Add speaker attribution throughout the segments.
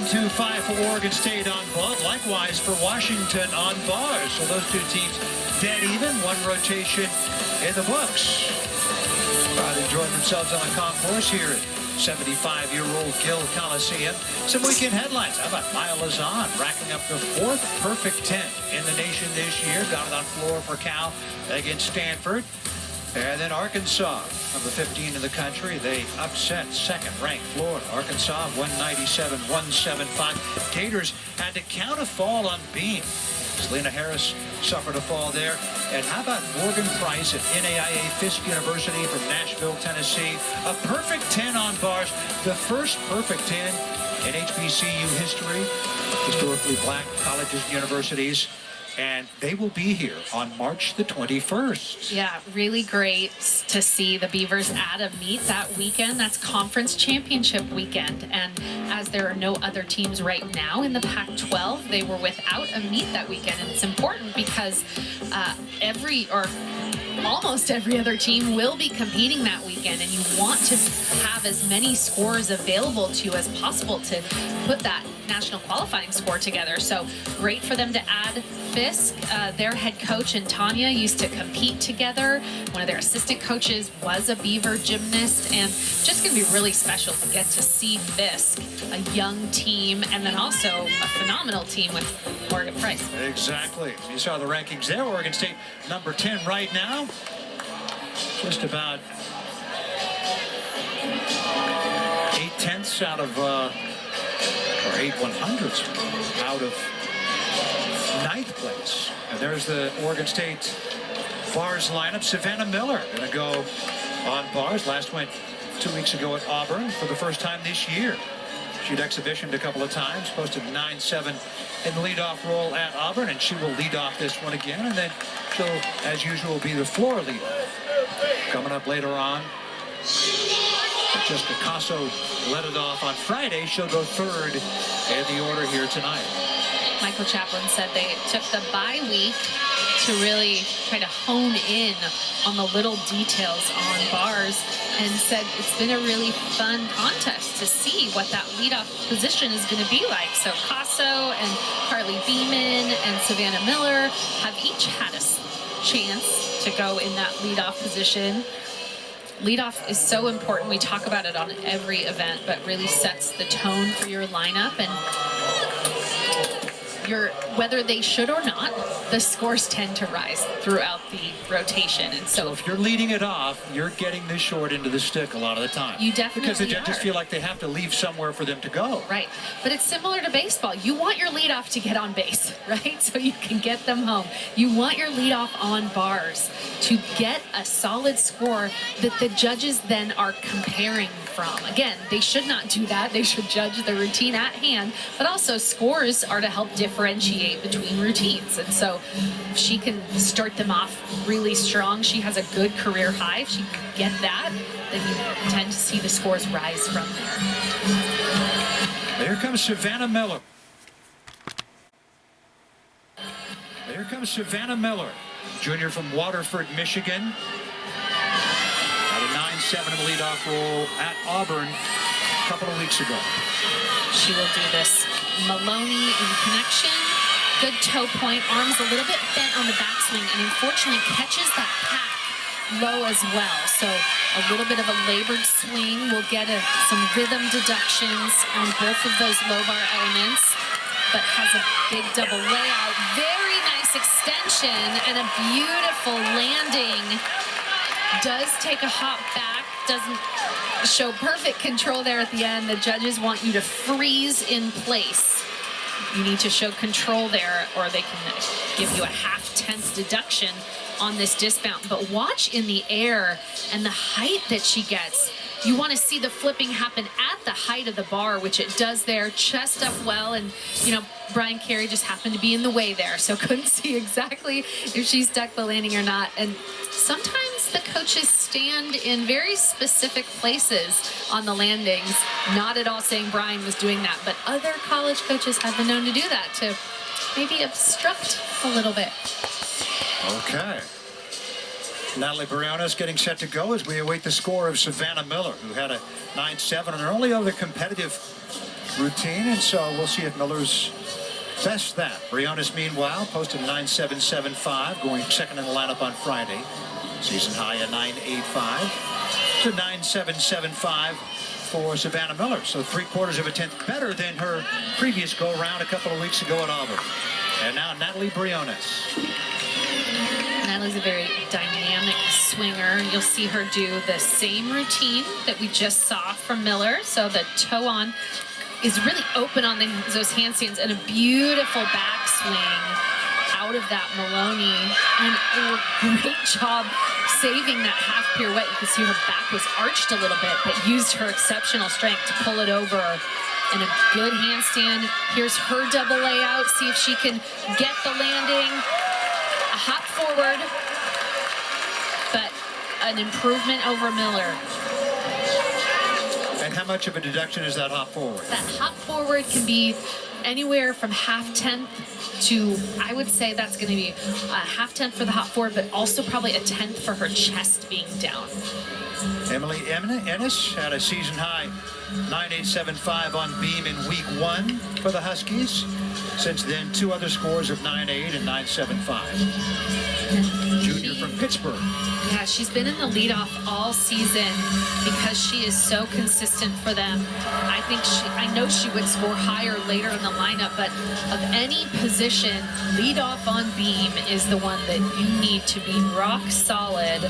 Speaker 1: 7-5 for Oregon State on vault. Likewise for Washington on bars. So those two teams dead even. One rotation in the books. Enjoying themselves on a concourse here at 75-year-old Gill Coliseum. Some weekend headlines. How about Maya Lazan racking up the 4th perfect 10 in the nation this year. Got it on floor for Cal against Stanford. And then Arkansas, number 15 in the country. They upset second-ranked Florida. Arkansas 197-175. Gators had to count a fall on beam. Selena Harris suffered a fall there. And how about Morgan Price at NAIA Fisk University from Nashville, Tennessee? A perfect 10 on bars. The first perfect 10 in HBCU history. Historically black colleges and universities. And they will be here on March the 21st.
Speaker 2: Yeah, really great to see the Beavers add a meet that weekend. That's conference championship weekend. And as there are no other teams right now in the Pac-12, they were without a meet that weekend. And it's important because almost every other team will be competing that weekend, and you want to have as many scores available to you as possible to put that national qualifying score together. So great for them to add Fisk. Their head coach and Tanya used to compete together. One of their assistant coaches was a Beaver gymnast, and just going to be really special to get to see Fisk, a young team, and then also a phenomenal team with Morgan Price.
Speaker 1: Exactly. You saw the rankings there. Oregon State number 10 right now. Just about 8/10 out of, or 8/100 out of 9th place. And there's the Oregon State bars lineup. Savannah Miller going to go on bars. Last went 2 weeks ago at Auburn for the first time this year. She'd exhibitioned a couple of times, posted 9-7 in the leadoff role at Auburn, and she will lead off this one again, and then she'll, as usual, be the floor leadoff. Coming up later on, Jessica Casso led it off on Friday. She'll go 3rd in the order here tonight.
Speaker 2: Michael Chaplin said they took the bye week to really try to hone in on the little details on bars, and said it's been a really fun contest to see what that leadoff position is going to be like. So Casso and Carly Beeman and Savannah Miller have each had a chance to go in that leadoff position. Leadoff is so important. We talk about it on every event, but really sets the tone for your lineup, and whether they should or not, the scores tend to rise throughout the rotation. And so
Speaker 1: if you're leading it off, you're getting this short into the stick a lot of the time.
Speaker 2: You definitely
Speaker 1: Because the judges feel like they have to leave somewhere for them to go.
Speaker 2: Right. But it's similar to baseball. You want your leadoff to get on base, right? So you can get them home. You want your leadoff on bars to get a solid score that the judges then are comparing from. Again, they should not do that. They should judge the routine at hand, but also scores are to help differentiate between routines. And so if she can start them off really strong, she has a good career high. If she can get that, then you tend to see the scores rise from there.
Speaker 1: There comes Savannah Miller. There comes Savannah Miller, junior from Waterford, Michigan. Had a 9-7 in the leadoff role at Auburn a couple of weeks ago.
Speaker 2: She will do this Maloney in connection. Good toe point, arms a little bit bent on the backswing, and unfortunately catches that pack low as well. So a little bit of a labored swing. We'll get some rhythm deductions on both of those low bar elements, but has a big double layout. Very nice extension and a beautiful landing. Does take a hop back, doesn't show perfect control there at the end. The judges want you to freeze in place. You need to show control there, or they can give you a 0.5 deduction on this dismount. But watch in the air and the height that she gets. You want to see the flipping happen at the height of the bar, which it does there. Chest up well, and you know, Brian Carey just happened to be in the way there, so couldn't see exactly if she stuck the landing or not. And sometimes the coaches stand in very specific places on the landings. Not at all saying Brian was doing that, but other college coaches have been known to do that, to maybe obstruct a little bit.
Speaker 1: Okay. Natalie Briones getting set to go as we await the score of Savannah Miller, who had a 9-7. And her only other competitive routine, and so we'll see if Miller's best that. Briones, meanwhile, posted 9.775, going second in the lineup on Friday. Season high at 9.85 to 9.775 for Savannah Miller. So 3/4 of a tenth better than her previous go-around a couple of weeks ago at Auburn. And now Natalie Briones.
Speaker 2: Natalie's a very dynamic swinger. You'll see her do the same routine that we just saw from Miller. So the toe on is really open on those handstands, and a beautiful backswing out of that Maloney. And a great job saving that half pirouette. You can see her back was arched a little bit, but used her exceptional strength to pull it over. And a good handstand. Here's her double layout. See if she can get the landing. A hop forward, but an improvement over Miller.
Speaker 1: And how much of a deduction is that hop forward?
Speaker 2: That hop forward can be anywhere from half-tenth to, I would say that's going to be a half-tenth for the hop forward, but also probably a tenth for her chest being down.
Speaker 1: Emily Ennis had a season high 9.875 on beam in week 1 for the Huskies. Since then, 2 other scores of 9.8 and 9.75. Junior from Pittsburgh.
Speaker 2: Yeah, she's been in the leadoff all season because she is so consistent for them. I know she would score higher later in the lineup, but of any position, leadoff on beam is the one that you need to be rock solid.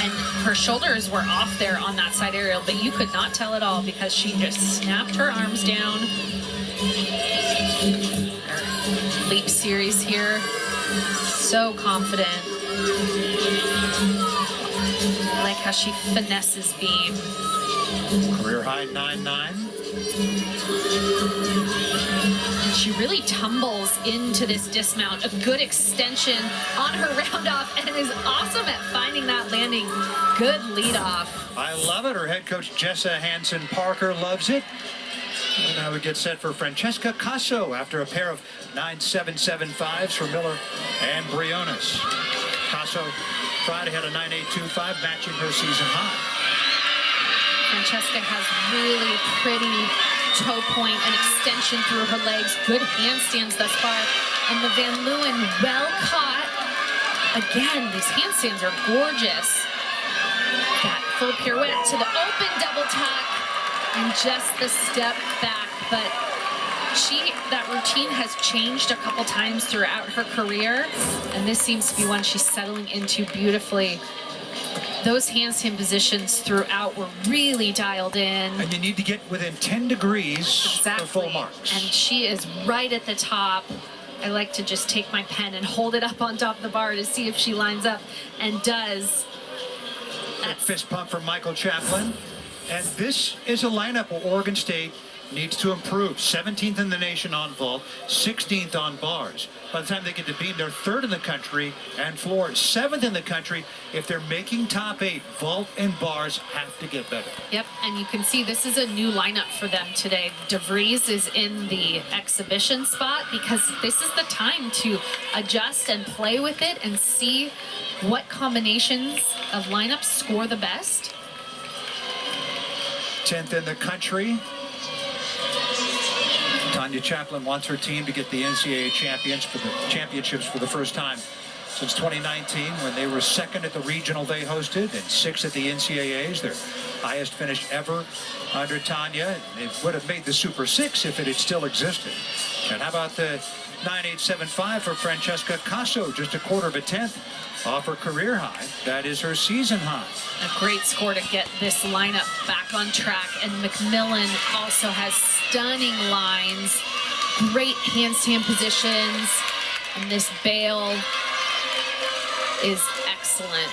Speaker 2: And her shoulders were off there on that side aerial, but you could not tell at all because she just snapped her arms down. Her leap series here. So confident. I like how she finesses beam.
Speaker 1: Career high 9.9.
Speaker 2: She really tumbles into this dismount. A good extension on her round-off, and is awesome at finding that landing. Good lead-off.
Speaker 1: I love it. Her head coach, Jessa Hansen-Parker, loves it. And now we get set for Francesca Casso after a pair of 9.775s for Miller and Briones. Casso Friday had a 9.825, matching her season high.
Speaker 2: Francesca has really pretty toe point and extension through her legs. Good handstands thus far. And the Van Leeuwen well caught. Again, these handstands are gorgeous. That full pirouette to the open double tuck. And just the step back, but that routine has changed a couple times throughout her career, and this seems to be one she's settling into beautifully. Those handstand positions throughout were really dialed in.
Speaker 1: And you need to get within 10 degrees
Speaker 2: exactly.
Speaker 1: for full marks.
Speaker 2: And she is right at the top. I like to just take my pen and hold it up on top of the bar to see if she lines up, and does.
Speaker 1: That fist pump from Michael Chaplin. And this is a lineup where Oregon State needs to improve. 17th in the nation on vault, 16th on bars. By the time they get to beam, they're 3rd in the country, and floor 7th in the country. If they're making top 8, vault and bars have to get better.
Speaker 2: Yep, and you can see this is a new lineup for them today. DeVries is in the exhibition spot because this is the time to adjust and play with it and see what combinations of lineups score the best.
Speaker 1: 10th in the country. Tanya Chaplin wants her team to get the NCAA championships for the first time since 2019, when they were 2nd at the regional they hosted and 6th at the NCAAs, their highest finish ever under Tanya. It would have made the Super 6 if it had still existed. And how about the 9.875 for Francesca Casso, just 1/4 of a tenth off her career high. That is her season high.
Speaker 2: A great score to get this lineup back on track. And McMillan also has stunning lines, great handstand positions, and this bail is excellent.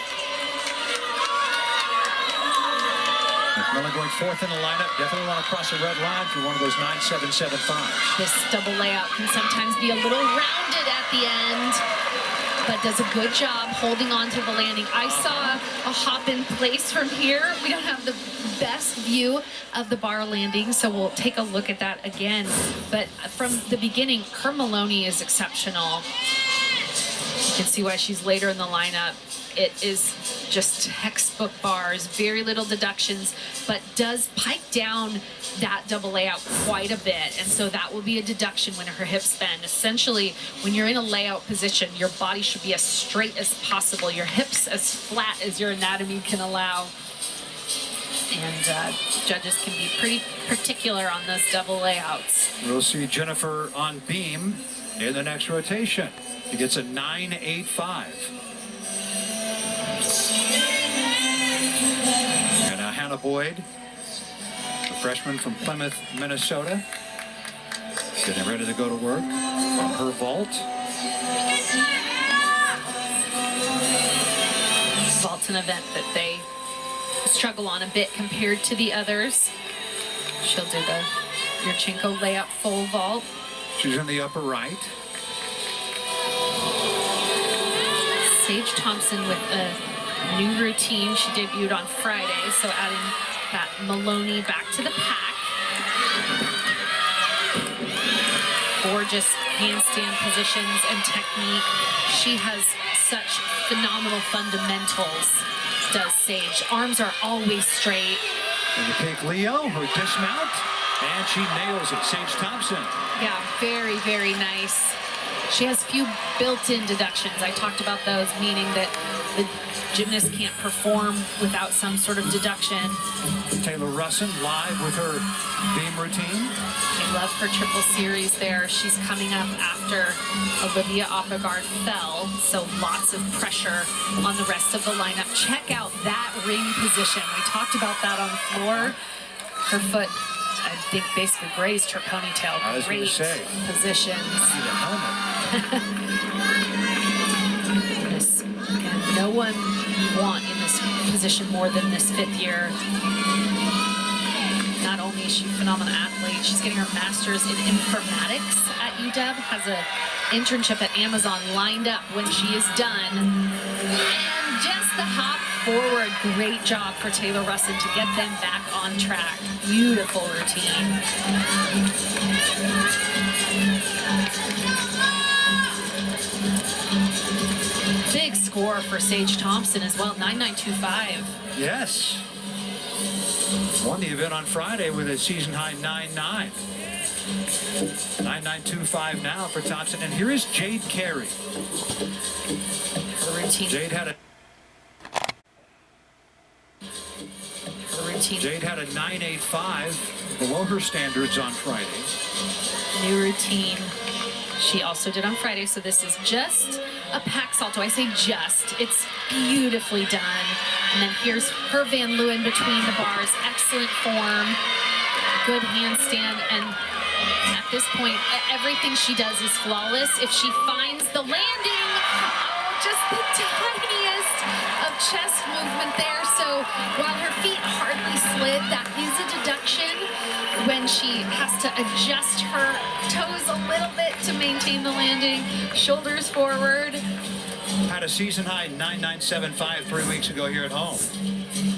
Speaker 1: McMillan going 4th in the lineup. Definitely want to cross the red line for one of those 9.775s.
Speaker 2: This double layout can sometimes be a little rounded at the end, but does a good job holding on to the landing. I saw a hop in place from here. We don't have the best view of the bar landing, so we'll take a look at that again. But from the beginning, her Maloney is exceptional. You can see why she's later in the lineup. It is just textbook bars, very little deductions, but does pike down that double layout quite a bit. And so that will be a deduction when her hips bend. Essentially, when you're in a layout position, your body should be as straight as possible, your hips as flat as your anatomy can allow. And judges can be pretty particular on those double layouts.
Speaker 1: We'll see Jennifer on beam in the next rotation. She gets a 9.85. And Hannah Boyd, a freshman from Plymouth, Minnesota, getting ready to go to work on her vault.
Speaker 2: Vault's an event that they struggle on a bit compared to the others. She'll do the Yurchenko layout full vault.
Speaker 1: She's in the upper right.
Speaker 2: Sage Thompson with a new routine. She debuted on Friday, so adding that Maloney back to the pack. Gorgeous handstand positions and technique. She has such phenomenal fundamentals, does Sage. Arms are always straight.
Speaker 1: And you take Leo, her dismount, and she nails it. Sage Thompson.
Speaker 2: Yeah, very, very nice. She has few built-in deductions. I talked about those, meaning that the gymnast can't perform without some sort of deduction.
Speaker 1: Taylor Russin live with her beam routine.
Speaker 2: I love her triple series there. She's coming up after Olivia Oppegard fell, so lots of pressure on the rest of the lineup. Check out that ring position. We talked about that on the floor. Her foot, I think, basically grazed her ponytail.
Speaker 1: I was going to say,
Speaker 2: positions.
Speaker 1: I need a helmet.
Speaker 2: This, again, no one you want in this position more than this fifth year. Not only is she a phenomenal athlete, she's getting her master's in informatics at UW, has an internship at Amazon lined up when she is done. And just the hop forward, great job for Taylor Russin to get them back on track. Beautiful routine. Big score for Sage Thompson as well, 9.925.
Speaker 1: Yes. Won the event on Friday with a season-high 9.9. 9.925 now for Thompson. And here is Jade Carey.
Speaker 2: Her routine.
Speaker 1: Jade had a 9.85 below her standards on Friday.
Speaker 2: New routine she also did on Friday, so this is just a pack salto. I say just, it's beautifully done. And then here's her Van Leeuwen between the bars, excellent form, good handstand, and at this point, everything she does is flawless. If she finds the landing, oh, just the tiniest of chest movement there. So while her feet hardly slid, that is a deduction when she has to adjust her toes a little bit to maintain the landing. Shoulders forward.
Speaker 1: Had a season-high 9.975 3 weeks ago here at home.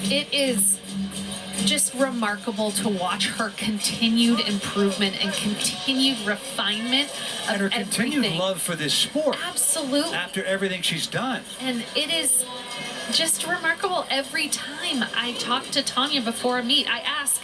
Speaker 2: It is just remarkable to watch her continued improvement and continued refinement of
Speaker 1: and her continued
Speaker 2: everything.
Speaker 1: Love for this sport.
Speaker 2: Absolutely.
Speaker 1: After everything she's done.
Speaker 2: And it is just remarkable every time I talk to Tanya before a meet. I ask,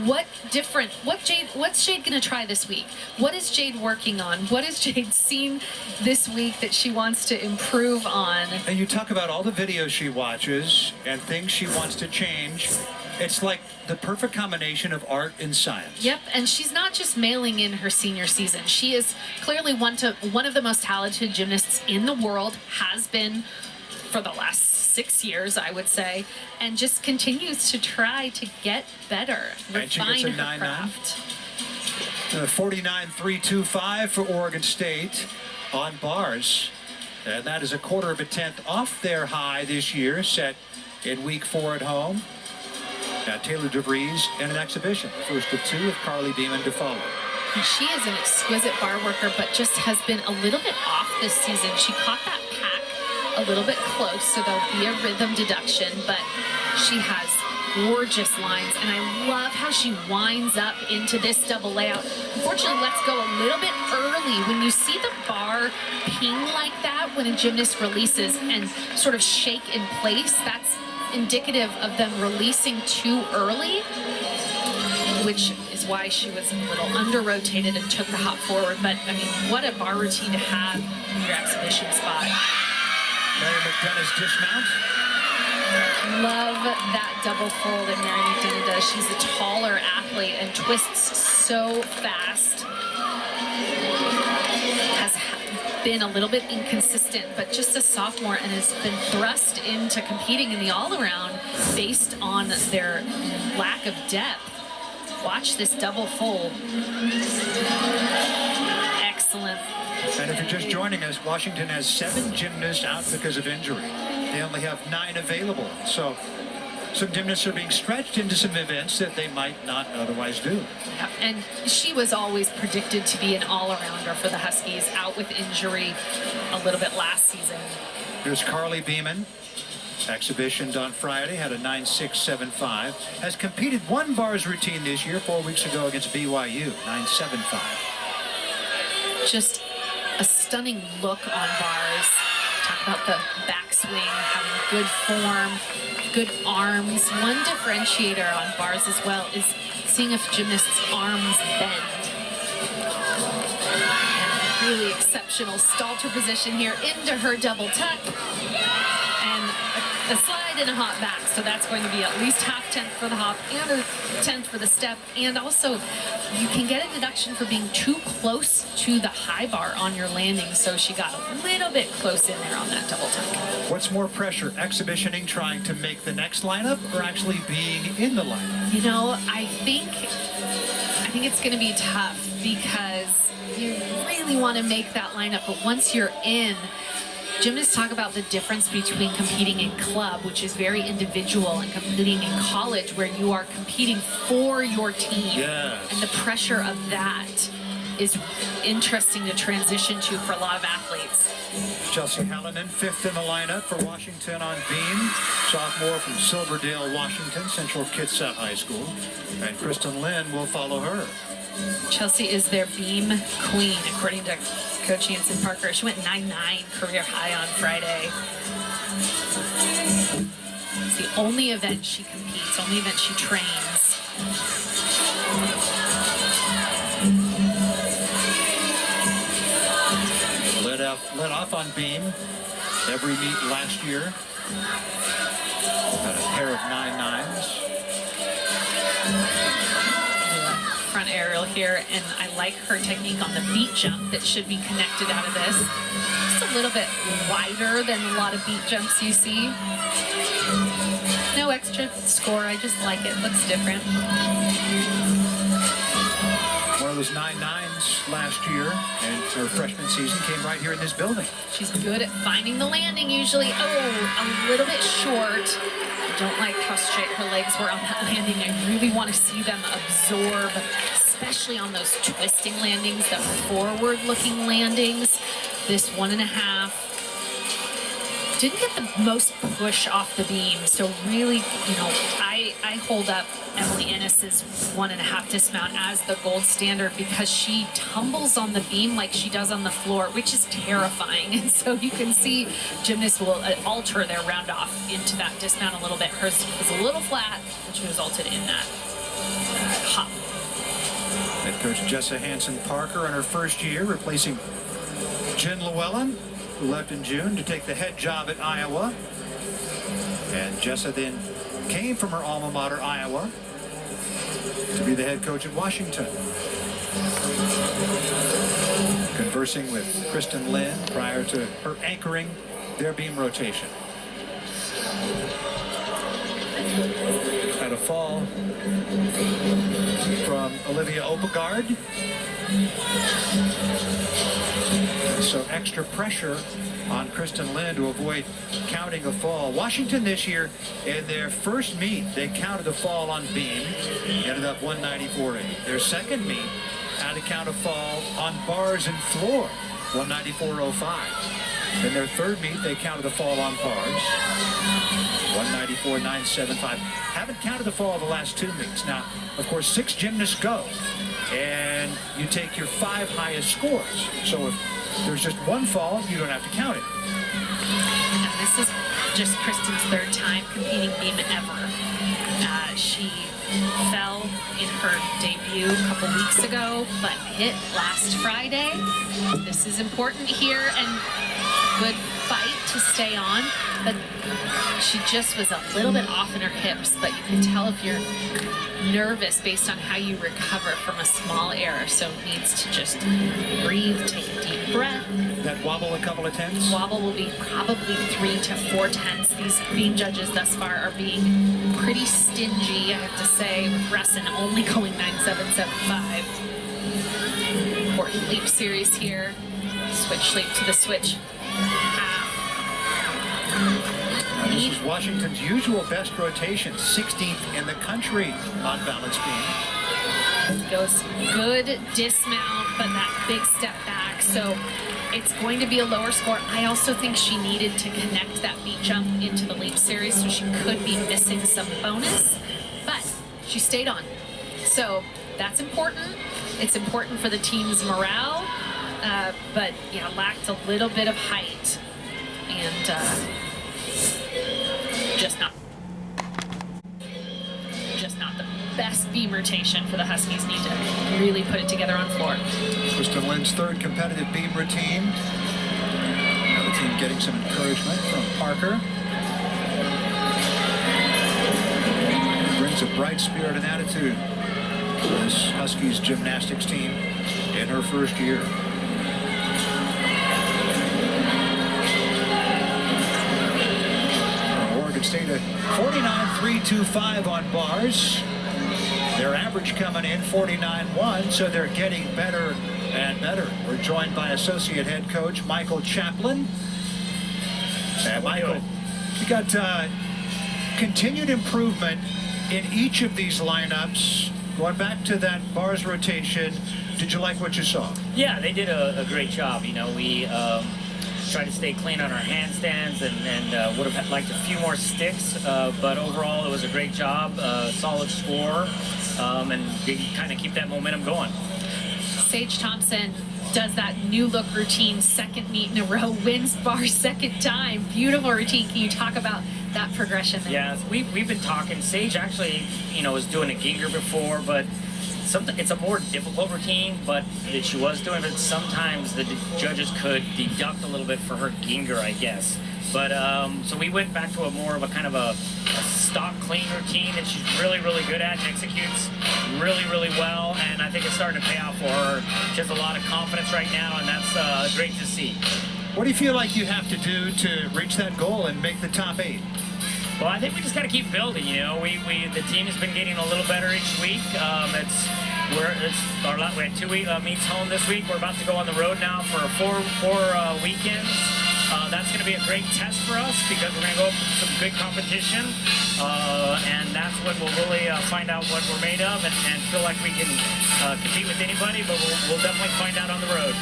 Speaker 2: what's Jade gonna try this week? What is Jade working on? What has Jade seen this week that she wants to improve on?
Speaker 1: And you talk about all the videos she watches and things she wants to change. It's like the perfect combination of art and science.
Speaker 2: Yep, and she's not just mailing in her senior season. She is clearly one of the most talented gymnasts in the world, has been for the last 6 years, I would say, and just continues to try to get better, refine her craft.
Speaker 1: 49.325 for Oregon State on bars. And that is a 1/4 of a tenth off their high this year, set in week 4 at home. Taylor DeVries in an exhibition, first of 2 with Carly Beeman to follow.
Speaker 2: She is an exquisite bar worker, but just has been a little bit off this season. She caught that pack a little bit close, so there'll be a rhythm deduction, but she has gorgeous lines, and I love how she winds up into this double layout. Unfortunately, lets go a little bit early. When you see the bar ping like that when a gymnast releases and sort of shake in place, that's indicative of them releasing too early, which is why she was a little under-rotated and took the hop forward. But, I mean, what a bar routine to have in your exhibition spot.
Speaker 1: Mary McDonough's dismount.
Speaker 2: Love that double fold that Mary McDonough does. She's a taller athlete and twists so fast. Has been a little bit inconsistent, but just a sophomore, and has been thrust into competing in the all-around based on their lack of depth. Watch this double fold. Excellent.
Speaker 1: And if you're just joining us, Washington has 7 gymnasts out because of injury. They only have 9 available. So some gymnasts are being stretched into some events that they might not otherwise do.
Speaker 2: Yeah, and she was always predicted to be an all-arounder for the Huskies, out with injury a little bit last season.
Speaker 1: Here's Carly Beeman. Exhibitioned on Friday, had a 9.675. Has competed 1 bars routine this year, 4 weeks ago against BYU, 9.75.
Speaker 2: Just a stunning look on bars. Talk about the backswing, having good form, good arms. One differentiator on bars as well is seeing if gymnast's arms bend. And really exceptional stalter position here into her double tuck. And a slide and a hop back, so that's going to be at least half 10th for the hop and a 10th for the step. And also, you can get a deduction for being too close to the high bar on your landing, so she got a little bit close in there on that double tuck.
Speaker 1: What's more pressure, exhibitioning, trying to make the next lineup, or actually being in the lineup?
Speaker 2: You know, I think it's going to be tough, because you really want to make that lineup, but once you're in, gymnasts talk about the difference between competing in club, which is very individual, and competing in college, where you are competing for your team.
Speaker 1: Yes.
Speaker 2: And the pressure of that is interesting to transition to for a lot of athletes.
Speaker 1: Chelsea Hallinan, 5th in the lineup for Washington on beam. Sophomore from Silverdale, Washington, Central Kitsap High School. And Kristen Lynn will follow her.
Speaker 2: Chelsea is their beam queen, according to Coach Hanson Parker. She went 9.9 career high on Friday. It's the only event she competes, only event she trains.
Speaker 1: Led off on beam every meet last year. Got a pair of 9.9s.
Speaker 2: Front aerial here, and I like her technique on the beat jump that should be connected out of this. Just a little bit wider than a lot of beat jumps you see. No extra score, I just like it. Looks different.
Speaker 1: One of those 9.9s last year, and her freshman season came right here in this building.
Speaker 2: She's good at finding the landing usually. Oh, a little bit short. I don't like how straight her legs were on that landing. I really want to see them absorb, especially on those twisting landings, the forward-looking landings. This 1.5 didn't get the most push off the beam, so really, you know, I hold up Emily Ennis's 1.5 dismount as the gold standard, because she tumbles on the beam like she does on the floor, which is terrifying. And so you can see gymnasts will alter their round off into that dismount a little bit. Hers was a little flat, which resulted in that hop.
Speaker 1: Head coach Jessa Hanson Parker in her first year, replacing Jen Llewellyn, who left in June to take the head job at Iowa. And Jessa then came from her alma mater, Iowa, to be the head coach at Washington. Conversing with Kristen Lynn prior to her anchoring their beam rotation. Had a fall from Olivia Opegard. So extra pressure on Kristen Lynn to avoid counting a fall. Washington this year, in their first meet, they counted a fall on beam, ended up 194.8. Their second meet had to count a fall on bars and floor, 194.05. In their third meet, they counted the fall on bars. 194.975. Haven't counted the fall of the last 2 meets. Now, of course, 6 gymnasts go, and you take your 5 highest scores. So if there's just 1 fall, you don't have to count it.
Speaker 2: And this is just Kristen's 3rd time competing beam ever. She fell in her debut a couple weeks ago, but hit last Friday. This is important here, and good fight to stay on, but she just was a little bit off in her hips, but you can tell if you're nervous based on how you recover from a small error, so it needs to just breathe, take a deep breath.
Speaker 1: That wobble a couple of tenths?
Speaker 2: Wobble will be probably 3 to 4 tenths. These beam judges thus far are being pretty stingy, I have to say, with Resson only going 9.775. Important leap series here. Switch leap to the switch.
Speaker 1: This is Washington's usual best rotation, 16th in the country on balance beam.
Speaker 2: Goes good dismount, but that big step back, so it's going to be a lower score. I also think she needed to connect that beat jump into the leap series, so she could be missing some bonus, but she stayed on. So that's important. It's important for the team's morale, but yeah, lacked a little bit of height, and just not the best beam rotation for the Huskies. Need to really put it together on floor.
Speaker 1: Kristen Lynn's 3rd competitive beam routine. Now the team getting some encouragement from Parker. He brings a bright spirit and attitude to this Huskies gymnastics team in her first year. Oregon State at 49.325 on bars. Their average coming in 49.1, so they're getting better and better. We're joined by Associate Head Coach Michael Chaplin. And Michael, you got continued improvement in each of these lineups. Going back to that bars rotation, did you like what you saw?
Speaker 3: Yeah, they did a great job. You know, we tried to stay clean on our handstands and would have liked a few more sticks, but overall it was a great job, solid score, and they kind of keep that momentum going.
Speaker 2: Sage Thompson does that new look routine, 2nd meet in a row, wins bars 2nd time. Beautiful routine. Can you talk about that progression there?
Speaker 3: Yeah, we've been talking. Sage actually, you know, was doing a Ginger before, but it's a more difficult routine, but that she was doing it. Sometimes the judges could deduct a little bit for her Ginger, I guess. But so we went back to a more of a kind of a stock clean routine that she's really, really good at and executes really, really well. And I think it's starting to pay off for her. She has a lot of confidence right now, and that's great to see.
Speaker 1: What do you feel like you have to do to reach that goal and make the top 8?
Speaker 3: Well, I think we just got to keep building. You know, the team has been getting a little better each week. We had 2 meets home this week. We're about to go on the road now for 4 weekends. That's going to be a great test for us because we're going to go up with some good competition, and that's when we'll really find out what we're made of and feel like we can compete with anybody. But we'll definitely find out on the road.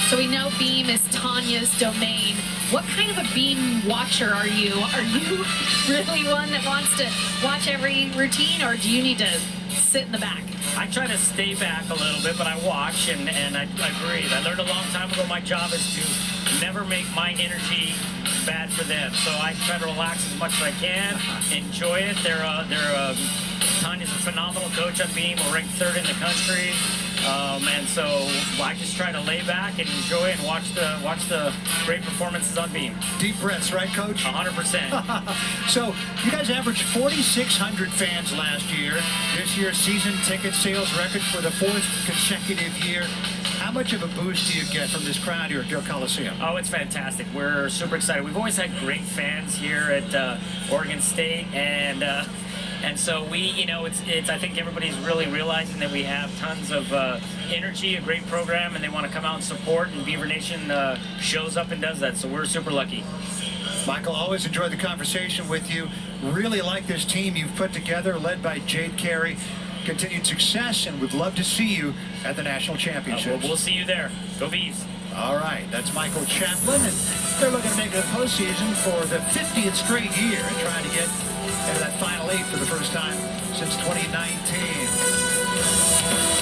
Speaker 2: So we know beam is Tanya's domain. What kind of a beam watcher are you? Are you really one that wants to watch every routine, or do you need to sit in the back?
Speaker 3: I try to stay back a little bit, but I watch and I breathe. I learned a long time ago my job is to never make my energy bad for them. So I try to relax as much as I can, enjoy it. Tanya's a phenomenal coach on beam. We're ranked 3rd in the country. And so I just try to lay back and enjoy and watch the great performances on beam.
Speaker 1: Deep breaths, right, Coach?
Speaker 3: 100%.
Speaker 1: So you guys averaged 4,600 fans last year. This year's season ticket sales record for the 4th consecutive year. How much of a boost do you get from this crowd here at Gill Coliseum?
Speaker 3: Oh, it's fantastic. We're super excited. We've always had great fans here at Oregon State, and so I think everybody's really realizing that we have tons of energy, a great program, and they want to come out and support, and Beaver Nation shows up and does that, so we're super lucky.
Speaker 1: Michael, always enjoyed the conversation with you. Really like this team you've put together, led by Jade Carey. Continued success, and would love to see you at the National Championships.
Speaker 3: We'll see you there. Go Bees.
Speaker 1: All right, that's Michael Chaplin, and they're looking to make a postseason for the 50th straight year and trying to get into that Final 8 for the first time since 2019.